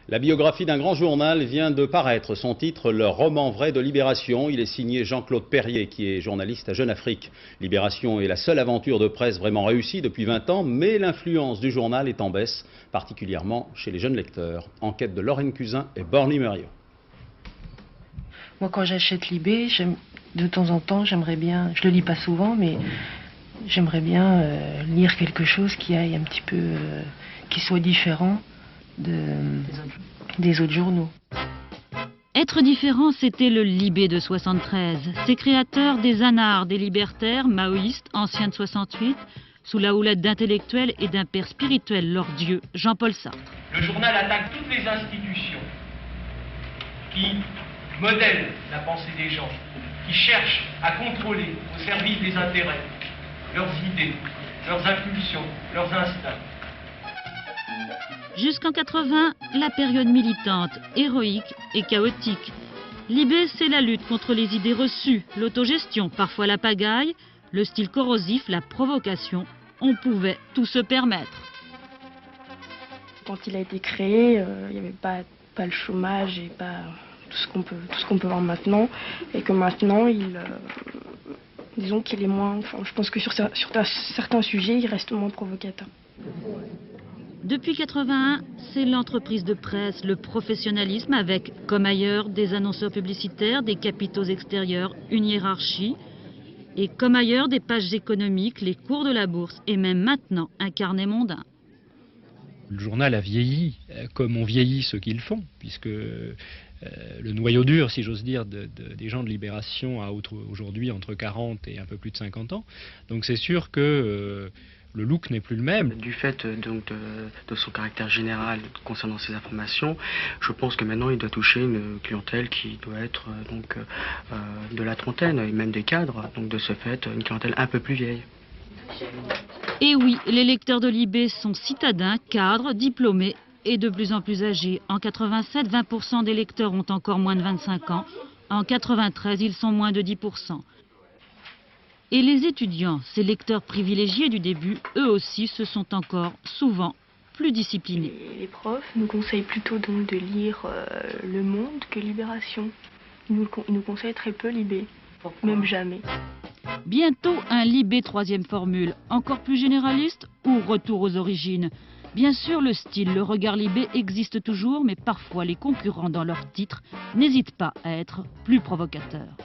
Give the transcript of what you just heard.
La biographie d'un grand journal vient de paraître. Son titre, Le roman vrai de Libération. Il est signé Jean-Claude Perrier, qui est journaliste à Jeune Afrique. Libération est la seule aventure de presse vraiment réussie depuis 20 ans, mais l'influence du journal est en baisse, particulièrement chez les jeunes lecteurs. Enquête de Lorraine Cusin et Borny Muriot. Moi, quand j'achète Libé, de temps en temps, j'aimerais bien, je le lis pas souvent, mais j'aimerais bien lire quelque chose qui aille un petit peu, qui soit différent des autres journaux. Être différent, c'était le Libé de 73. Ses créateurs, des anards, des libertaires, maoïstes, anciens de 68, sous la houlette d'intellectuels et d'un père spirituel, leur dieu, Jean-Paul Sartre. Le journal attaque toutes les institutions qui modèlent la pensée des gens, qui cherchent à contrôler au service des intérêts, leurs idées, leurs impulsions, leurs instincts. Jusqu'en 80, la période militante, héroïque et chaotique. Libé, c'est la lutte contre les idées reçues, l'autogestion, parfois la pagaille, le style corrosif, la provocation. On pouvait tout se permettre. Quand il a été créé, il n'y avait pas le chômage et pas tout ce qu'on peut voir maintenant. Et que maintenant, disons qu'il est moins... Enfin, je pense que sur certains sujets, il reste moins provocateur. Depuis 81, c'est l'entreprise de presse, le professionnalisme avec, comme ailleurs, des annonceurs publicitaires, des capitaux extérieurs, une hiérarchie. Et comme ailleurs, des pages économiques, les cours de la bourse et même maintenant un carnet mondain. Le journal a vieilli comme on vieillit ceux qui le font, puisque le noyau dur, si j'ose dire, des gens de Libération a aujourd'hui entre 40 et un peu plus de 50 ans. Donc c'est sûr que le look n'est plus le même. Du fait donc de son caractère général concernant ces informations, je pense que maintenant il doit toucher une clientèle qui doit être donc de la trentaine et même des cadres. Donc de ce fait, une clientèle un peu plus vieille. Et oui, les lecteurs de Libé sont citadins, cadres, diplômés et de plus en plus âgés. En 87, 20% des lecteurs ont encore moins de 25 ans. En 93, ils sont moins de 10%. Et les étudiants, ces lecteurs privilégiés du début, eux aussi se sont encore souvent plus disciplinés. Les profs nous conseillent plutôt donc de lire Le Monde que Libération. Ils nous conseillent très peu Libé, même jamais. Bientôt un Libé troisième formule, encore plus généraliste ou retour aux origines. Bien sûr, le style, le regard Libé existe toujours, mais parfois les concurrents dans leurs titres n'hésitent pas à être plus provocateurs.